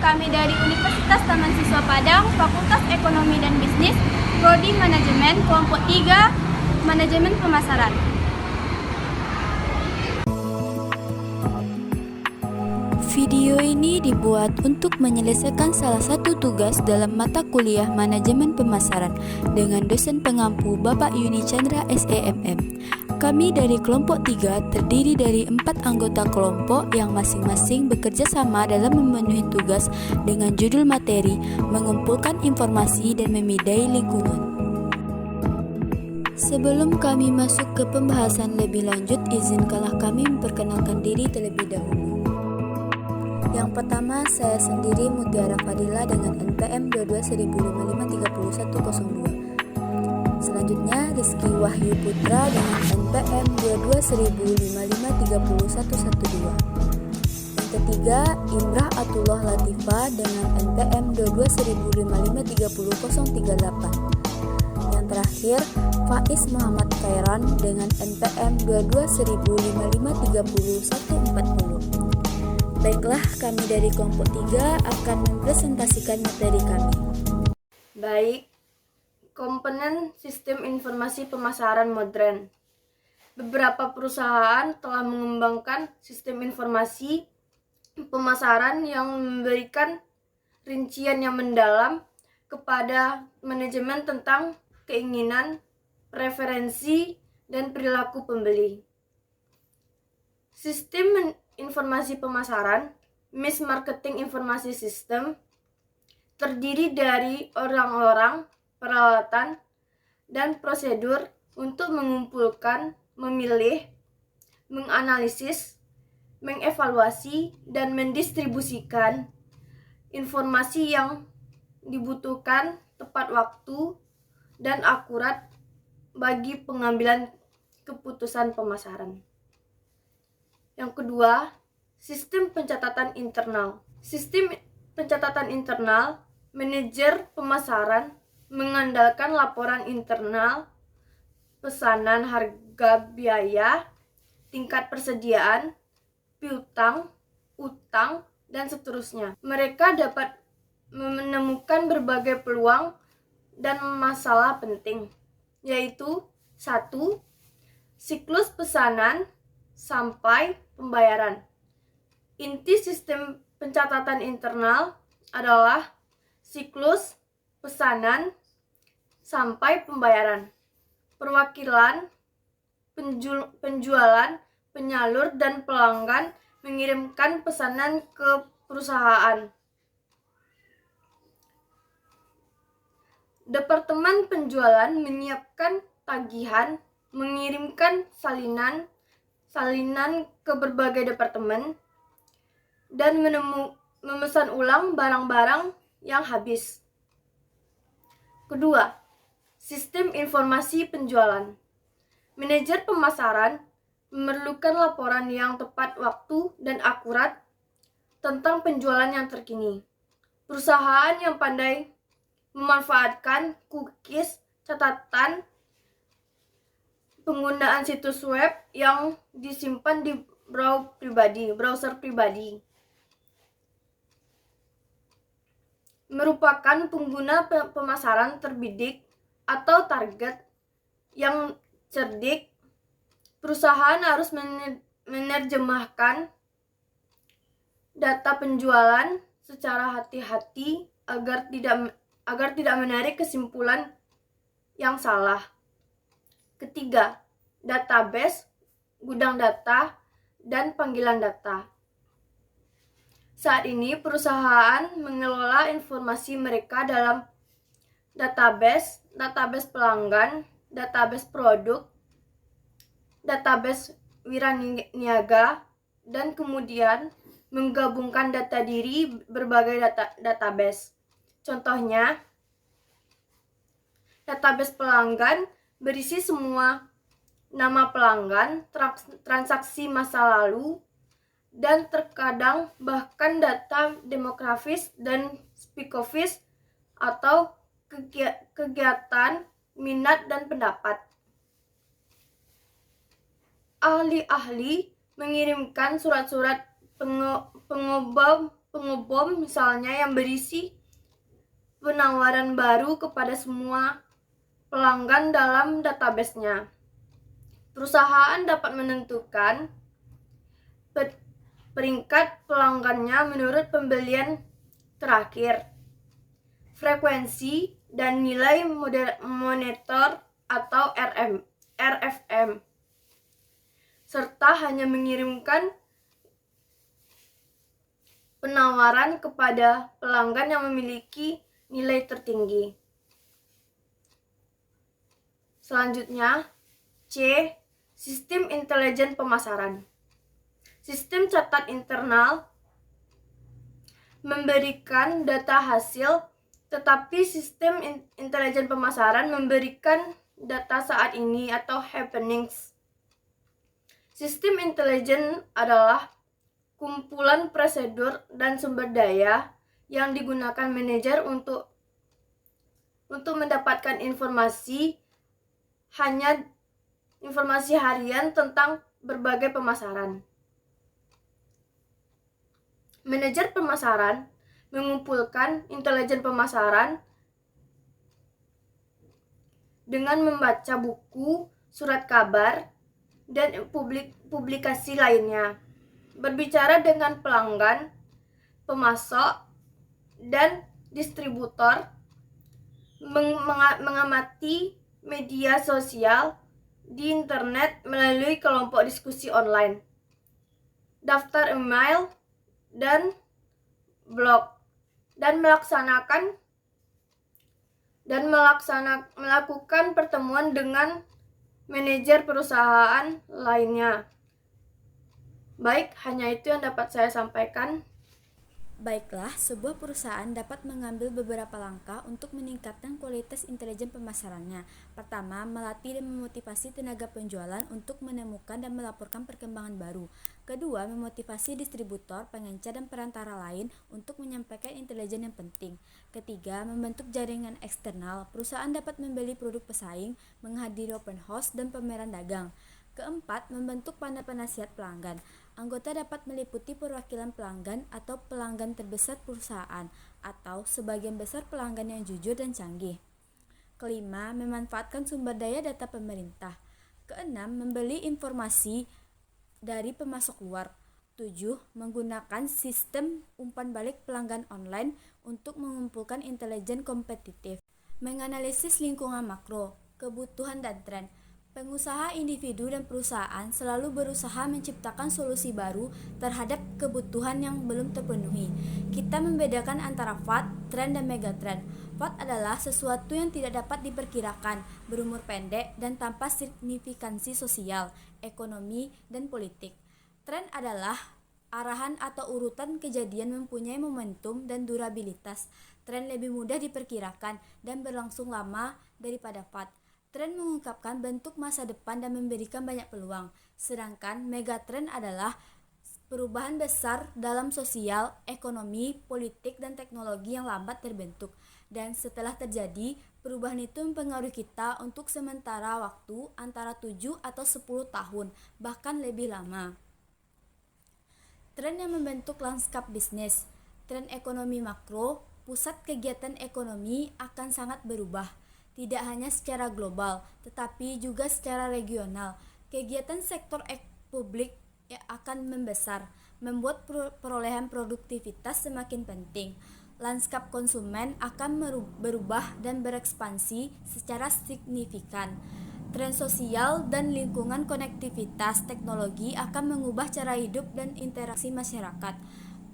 kami dari Universitas Taman Siswa Padang, Fakultas Ekonomi dan Bisnis, Prodi Manajemen, Kelompok 3, Manajemen Pemasaran. Video ini dibuat untuk menyelesaikan salah satu tugas dalam mata kuliah Manajemen Pemasaran dengan dosen pengampu Bapak Yuni Chandra SEMM. Kami dari kelompok 3 terdiri dari 4 anggota kelompok yang masing-masing bekerja sama dalam memenuhi tugas dengan judul materi mengumpulkan informasi dan memidai lingkungan. Sebelum kami masuk ke pembahasan lebih lanjut, izinkanlah kami memperkenalkan diri terlebih dahulu. Yang pertama, saya sendiri Mutiara Fadila dengan NPM 22.0553102. Selanjutnya, Rizky Wahyu Putra dengan NPM 22.0553112. Yang ketiga, Imrah Atullah Latifah dengan NPM 22.0553038. Yang terakhir, Faiz Muhammad Khairan dengan NPM 22.0553040. Baiklah, kami dari kelompok 3 akan mempresentasikan materi kami. Baik, komponen sistem informasi pemasaran modern. Beberapa perusahaan telah mengembangkan sistem informasi pemasaran yang memberikan rincian yang mendalam kepada manajemen tentang keinginan, preferensi, dan perilaku pembeli. Sistem informasi pemasaran, Mass Marketing Informasi System, terdiri dari orang-orang, peralatan, dan prosedur untuk mengumpulkan, memilih, menganalisis, mengevaluasi, dan mendistribusikan informasi yang dibutuhkan tepat waktu dan akurat bagi pengambilan keputusan pemasaran. Yang kedua, sistem pencatatan internal. Sistem pencatatan internal, manajer pemasaran mengandalkan laporan internal, pesanan, harga, biaya, tingkat persediaan, piutang, utang, dan seterusnya. Mereka dapat menemukan berbagai peluang dan masalah penting, yaitu 1. Siklus pesanan sampai pembayaran. Inti sistem pencatatan internal adalah siklus pesanan sampai pembayaran. Perwakilan, penjualan, penyalur, dan pelanggan mengirimkan pesanan ke perusahaan. Departemen penjualan menyiapkan tagihan, mengirimkan salinan ke berbagai departemen, dan memesan ulang barang-barang yang habis. Kedua, sistem informasi penjualan. Manajer pemasaran memerlukan laporan yang tepat waktu dan akurat tentang penjualan yang terkini. Perusahaan yang pandai memanfaatkan cookies, catatan penggunaan situs web yang disimpan di browser pribadi, merupakan pengguna pemasaran terbidik atau target yang cerdik. Perusahaan harus menerjemahkan data penjualan secara hati-hati agar tidak menarik kesimpulan yang salah. Ketiga, database, gudang data, dan panggilan data. Saat ini perusahaan mengelola informasi mereka dalam database pelanggan, database produk, database wiraniaga, dan kemudian menggabungkan data diri berbagai database. Contohnya, database pelanggan berisi semua nama pelanggan, transaksi masa lalu, dan terkadang bahkan data demografis dan psikofis atau kegiatan, minat, dan pendapat. Ahli-ahli mengirimkan surat-surat pengebom misalnya yang berisi penawaran baru kepada semua pelanggan dalam database-nya. Perusahaan dapat menentukan peringkat pelanggannya menurut pembelian terakhir, frekuensi, dan nilai monitor atau RFM, serta hanya mengirimkan penawaran kepada pelanggan yang memiliki nilai tertinggi. Selanjutnya, C. Sistem intelijen pemasaran. Sistem catat internal memberikan data hasil, tetapi sistem intelijen pemasaran memberikan data saat ini atau happenings. Sistem intelijen adalah kumpulan prosedur dan sumber daya yang digunakan manajer untuk mendapatkan informasi harian tentang berbagai pemasaran. Manajer pemasaran mengumpulkan intelijen pemasaran dengan membaca buku, surat kabar, dan publikasi lainnya, berbicara dengan pelanggan, pemasok, dan distributor, mengamati media sosial di internet melalui kelompok diskusi online, daftar email, dan blog, dan melakukan pertemuan dengan manajer perusahaan lainnya. Baik, hanya itu yang dapat saya sampaikan. Baiklah, sebuah perusahaan dapat mengambil beberapa langkah untuk meningkatkan kualitas intelijen pemasarannya. Pertama, melatih dan memotivasi tenaga penjualan untuk menemukan dan melaporkan perkembangan baru. Kedua, memotivasi distributor, pengencer, dan perantara lain untuk menyampaikan intelijen yang penting. Ketiga, membentuk jaringan eksternal. Perusahaan dapat membeli produk pesaing, menghadiri open house dan pameran dagang. Keempat, membentuk panel penasihat pelanggan. Anggota dapat meliputi perwakilan pelanggan atau pelanggan terbesar perusahaan atau sebagian besar pelanggan yang jujur dan canggih. Kelima, memanfaatkan sumber daya data pemerintah. Keenam, membeli informasi dari pemasok luar. 7. Menggunakan sistem umpan balik pelanggan online untuk mengumpulkan intelijen kompetitif. Menganalisis lingkungan makro, kebutuhan dan tren. Pengusaha, individu, dan perusahaan selalu berusaha menciptakan solusi baru terhadap kebutuhan yang belum terpenuhi. Kita membedakan antara fad, tren, dan megatrend. Fad adalah sesuatu yang tidak dapat diperkirakan, berumur pendek, dan tanpa signifikansi sosial, ekonomi, dan politik. Tren adalah arahan atau urutan kejadian mempunyai momentum dan durabilitas. Tren lebih mudah diperkirakan dan berlangsung lama daripada fad. Tren mengungkapkan bentuk masa depan dan memberikan banyak peluang, sedangkan megatrend adalah perubahan besar dalam sosial, ekonomi, politik, dan teknologi yang lambat terbentuk. Dan setelah terjadi, perubahan itu mempengaruhi kita untuk sementara waktu antara 7 atau 10 tahun, bahkan lebih lama. Tren yang membentuk lanskap bisnis. Tren ekonomi makro, pusat kegiatan ekonomi akan sangat berubah. Tidak hanya secara global, tetapi juga secara regional. Kegiatan sektor publik akan membesar, membuat perolehan produktivitas semakin penting. Lanskap konsumen akan berubah dan berekspansi secara signifikan. Tren sosial dan lingkungan konektivitas teknologi akan mengubah cara hidup dan interaksi masyarakat.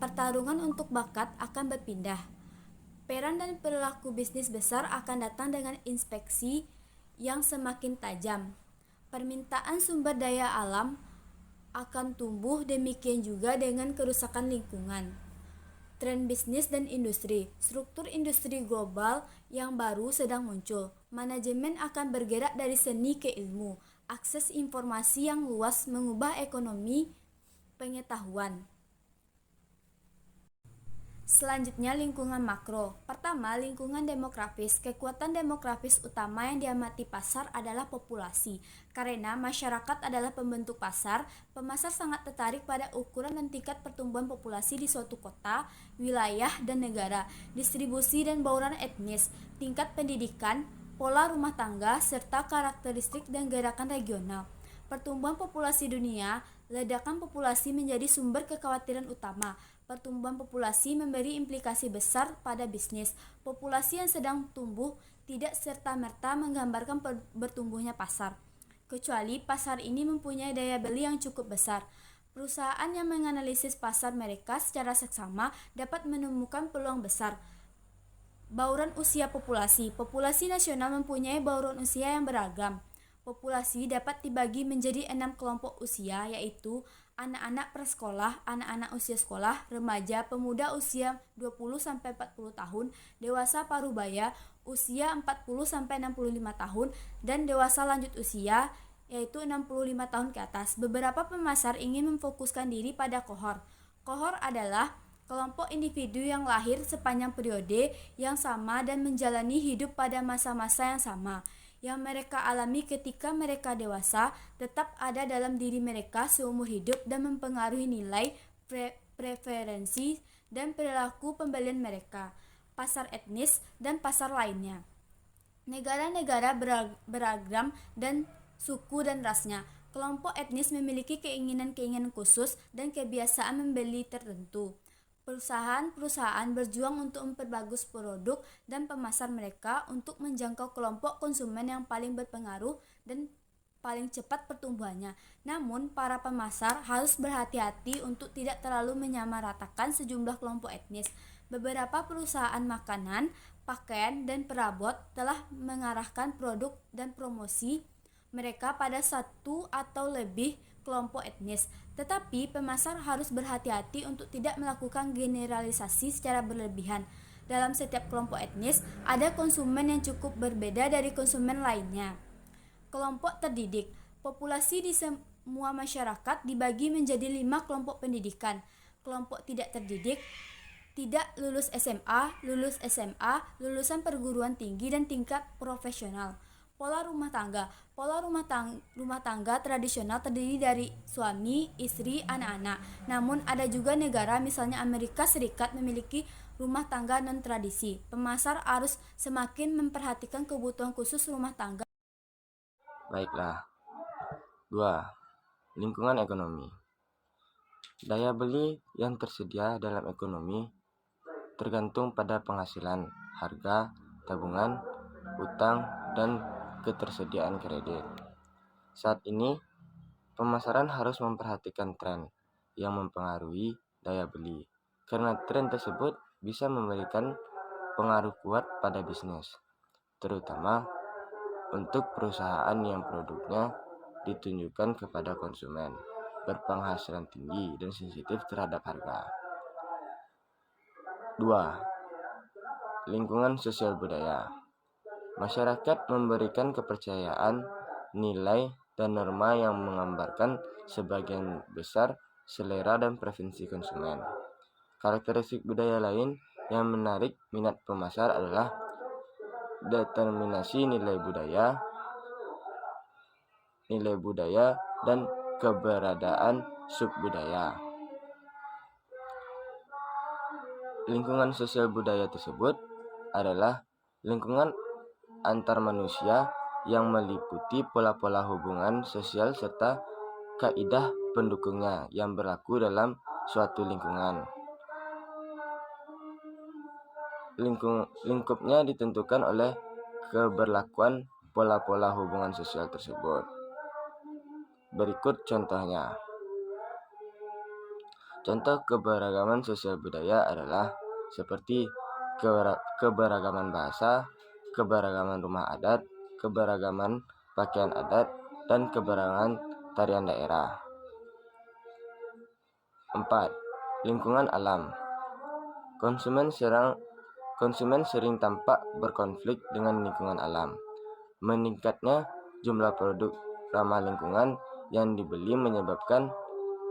Pertarungan untuk bakat akan berpindah. Peran dan perilaku bisnis besar akan datang dengan inspeksi yang semakin tajam. Permintaan sumber daya alam akan tumbuh, demikian juga dengan kerusakan lingkungan. Tren bisnis dan industri. Struktur industri global yang baru sedang muncul. Manajemen akan bergerak dari seni ke ilmu. Akses informasi yang luas mengubah ekonomi pengetahuan. Selanjutnya, lingkungan makro. Pertama, lingkungan demografis. Kekuatan demografis utama yang diamati pasar adalah populasi. Karena masyarakat adalah pembentuk pasar, pemasar sangat tertarik pada ukuran dan tingkat pertumbuhan populasi di suatu kota, wilayah, dan negara, distribusi dan bauran etnis, tingkat pendidikan, pola rumah tangga, serta karakteristik dan gerakan regional. Pertumbuhan populasi dunia, ledakan populasi menjadi sumber kekhawatiran utama. Pertumbuhan populasi memberi implikasi besar pada bisnis. Populasi yang sedang tumbuh tidak serta-merta menggambarkan bertumbuhnya pasar, kecuali pasar ini mempunyai daya beli yang cukup besar. Perusahaan yang menganalisis pasar mereka secara seksama dapat menemukan peluang besar. Bauran usia populasi. Populasi nasional mempunyai bauran usia yang beragam. Populasi dapat dibagi menjadi 6 kelompok usia, yaitu anak-anak prasekolah, anak-anak usia sekolah, remaja, pemuda usia 20-40 tahun, dewasa parubaya usia 40-65 tahun, dan dewasa lanjut usia yaitu 65 tahun ke atas. Beberapa pemasar ingin memfokuskan diri pada kohor. Kohor adalah kelompok individu yang lahir sepanjang periode yang sama dan menjalani hidup pada masa-masa yang sama. Yang mereka alami ketika mereka dewasa tetap ada dalam diri mereka seumur hidup dan mempengaruhi nilai, preferensi, dan perilaku pembelian mereka. Pasar etnis dan pasar lainnya. Negara-negara beragam dan suku dan rasnya. Kelompok etnis memiliki keinginan-keinginan khusus dan kebiasaan membeli tertentu. Perusahaan-perusahaan berjuang untuk memperbagus produk dan pemasar mereka untuk menjangkau kelompok konsumen yang paling berpengaruh dan paling cepat pertumbuhannya. Namun, para pemasar harus berhati-hati untuk tidak terlalu menyamaratakan sejumlah kelompok etnis. Beberapa perusahaan makanan, pakaian, dan perabot telah mengarahkan produk dan promosi mereka pada satu atau lebih kelompok etnis. Tetapi pemasar harus berhati-hati untuk tidak melakukan generalisasi secara berlebihan. Dalam setiap kelompok etnis, ada konsumen yang cukup berbeda dari konsumen lainnya. Kelompok terdidik. Populasi di semua masyarakat dibagi menjadi 5 kelompok pendidikan. Kelompok tidak terdidik, tidak lulus SMA, lulusan perguruan tinggi dan tingkat profesional. Pola rumah tangga. Pola rumah tangga tradisional terdiri dari suami, istri, anak-anak. Namun ada juga negara misalnya Amerika Serikat memiliki rumah tangga non-tradisi. Pemasar harus semakin memperhatikan kebutuhan khusus rumah tangga. Baiklah. 2. Lingkungan ekonomi. Daya beli yang tersedia dalam ekonomi tergantung pada penghasilan, harga, tabungan, utang, dan ketersediaan kredit. Saat ini, pemasaran harus memperhatikan tren yang mempengaruhi daya beli, karena tren tersebut bisa memberikan pengaruh kuat pada bisnis, terutama untuk perusahaan yang produknya ditunjukkan kepada konsumen, berpenghasilan tinggi dan sensitif terhadap harga. 2. Lingkungan sosial budaya. Masyarakat memberikan kepercayaan, nilai, dan norma yang menggambarkan sebagian besar selera dan preferensi konsumen. Karakteristik budaya lain yang menarik minat pemasar adalah determinasi nilai budaya, dan keberadaan subbudaya. Lingkungan sosial budaya tersebut adalah lingkungan antar manusia yang meliputi pola-pola hubungan sosial serta kaidah pendukungnya yang berlaku dalam suatu lingkungan. Lingkupnya ditentukan oleh keberlakuan pola-pola hubungan sosial tersebut. Berikut contohnya. Contoh keberagaman sosial budaya adalah seperti keberagaman bahasa, keberagaman rumah adat, keberagaman pakaian adat, dan keberagaman tarian daerah. 4. Lingkungan alam. Konsumen sering tampak berkonflik dengan lingkungan alam. Meningkatnya jumlah produk ramah lingkungan yang dibeli menyebabkan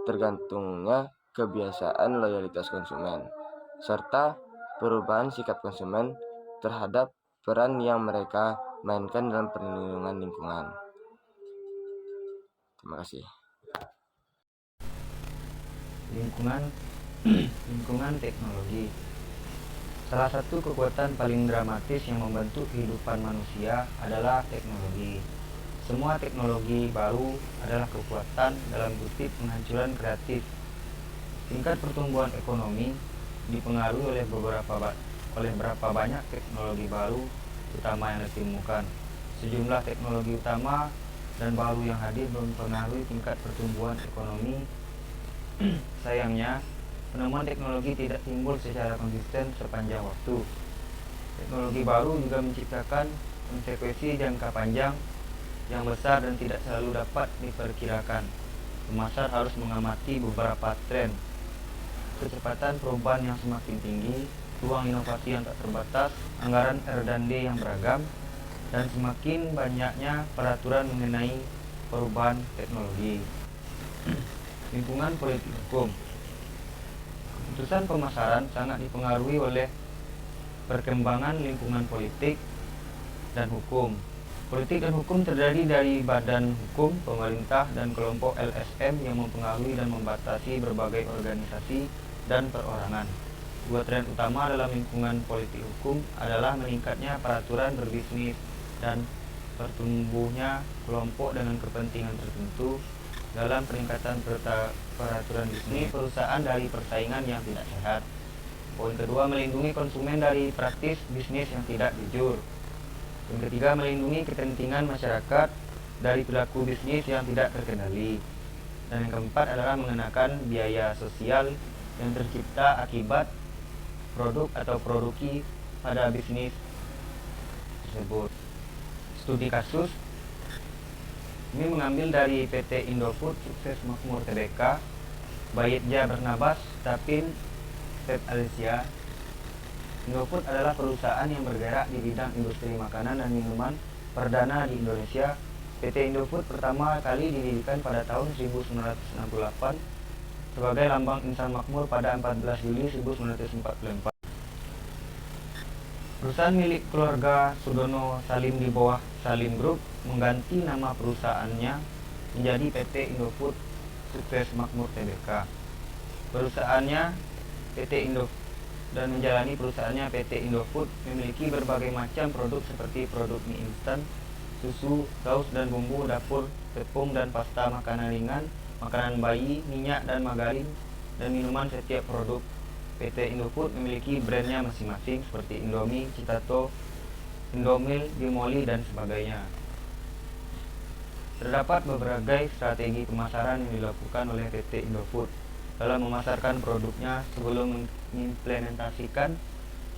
tergantungnya kebiasaan loyalitas konsumen. serta perubahan sikap konsumen terhadap peran yang mereka mainkan dalam perlindungan lingkungan. Terima kasih. Lingkungan teknologi. Salah satu kekuatan paling dramatis yang membentuk kehidupan manusia adalah teknologi. Semua teknologi baru adalah kekuatan dalam kutip penghancuran kreatif. Tingkat pertumbuhan ekonomi dipengaruhi oleh berapa banyak teknologi baru utama yang ditemukan. Sejumlah teknologi utama dan baru yang hadir mempengaruhi tingkat pertumbuhan ekonomi. Sayangnya, penemuan teknologi tidak timbul secara konsisten sepanjang waktu. Teknologi baru juga menciptakan konsekuensi jangka panjang yang besar dan tidak selalu dapat diperkirakan. Pemasar harus mengamati beberapa tren, kecepatan perubahan yang semakin tinggi, ruang inovasi yang tak terbatas, anggaran R&D yang beragam, dan semakin banyaknya peraturan mengenai perubahan teknologi. Lingkungan politik hukum. Keputusan pemasaran sangat dipengaruhi oleh perkembangan lingkungan politik dan hukum. Politik dan hukum terdiri dari badan hukum, pemerintah, dan kelompok LSM yang mempengaruhi dan membatasi berbagai organisasi dan perorangan. Dua tren utama dalam lingkungan politik hukum adalah meningkatnya peraturan berbisnis dan bertumbuhnya kelompok dengan kepentingan tertentu. Dalam peningkatan peraturan bisnis perusahaan dari persaingan yang tidak sehat. Poin kedua, melindungi konsumen dari praktis bisnis yang tidak jujur. Poin ketiga, melindungi kepentingan masyarakat dari perilaku bisnis yang tidak terkendali. Dan yang keempat adalah mengenakan biaya sosial yang tercipta akibat produk atau produksi pada bisnis tersebut. Studi kasus ini mengambil dari PT Indofood Sukses Makmur Tbk, Bayetja Barnabas, Tapin, Ted Alicia. Indofood adalah perusahaan yang bergerak di bidang industri makanan dan minuman perdana di Indonesia. PT Indofood pertama kali didirikan pada tahun 1968 sebagai lambang insan makmur pada 14 Juli 1944. Perusahaan milik keluarga Sudono Salim di bawah Salim Group mengganti nama perusahaannya menjadi PT Indofood Sukses Makmur Tbk. Perusahaannya PT Indofood dan menjalani perusahaannya PT Indofood memiliki berbagai macam produk seperti produk mie instan, susu, saus dan bumbu dapur, tepung dan pasta makanan ringan, makanan bayi, minyak dan margarin, dan minuman. Setiap produk PT Indofood memiliki brandnya masing-masing seperti Indomie, Citato, Indomil, Bimoli, dan sebagainya. Terdapat berbagai strategi pemasaran yang dilakukan oleh PT Indofood dalam memasarkan produknya sebelum mengimplementasikan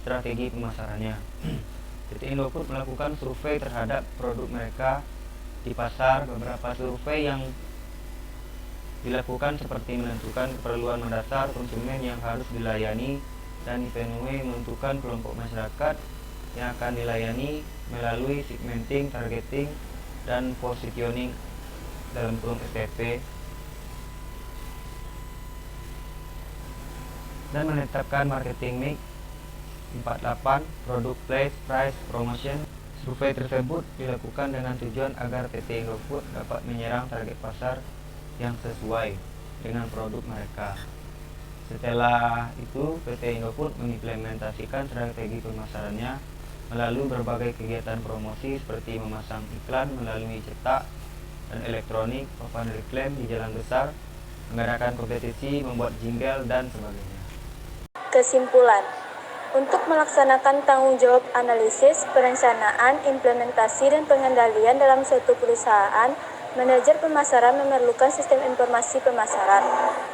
strategi pemasarannya. PT Indofood melakukan survei terhadap produk mereka di pasar. Beberapa survei yang dilakukan seperti menentukan keperluan mendasar konsumen yang harus dilayani dan dipenuhi, menentukan kelompok masyarakat yang akan dilayani melalui segmenting, targeting, dan positioning dalam kurung SPP, dan menetapkan marketing mix. 48. Product place, price, promotion. Survei tersebut dilakukan dengan tujuan agar PT Indofood dapat menyerang target pasar yang sesuai dengan produk mereka. Setelah itu, PT Indofood mengimplementasikan strategi pemasarannya melalui berbagai kegiatan promosi seperti memasang iklan melalui cetak dan elektronik, papan reklam di jalan besar, mengadakan kompetisi, membuat jingle, dan sebagainya. Kesimpulan. Untuk melaksanakan tanggung jawab analisis, perencanaan, implementasi, dan pengendalian dalam suatu perusahaan, manajer pemasaran memerlukan sistem informasi pemasaran.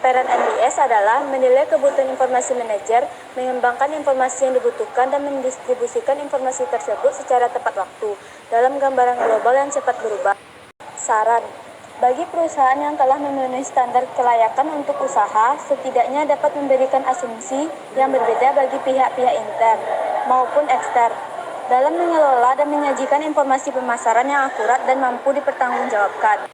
Peran MIS adalah menilai kebutuhan informasi manajer, mengembangkan informasi yang dibutuhkan, dan mendistribusikan informasi tersebut secara tepat waktu dalam gambaran global yang cepat berubah. Saran. Bagi perusahaan yang telah memenuhi standar kelayakan untuk usaha, setidaknya dapat memberikan asumsi yang berbeda bagi pihak-pihak intern maupun ekstern dalam mengelola dan menyajikan informasi pemasaran yang akurat dan mampu dipertanggungjawabkan.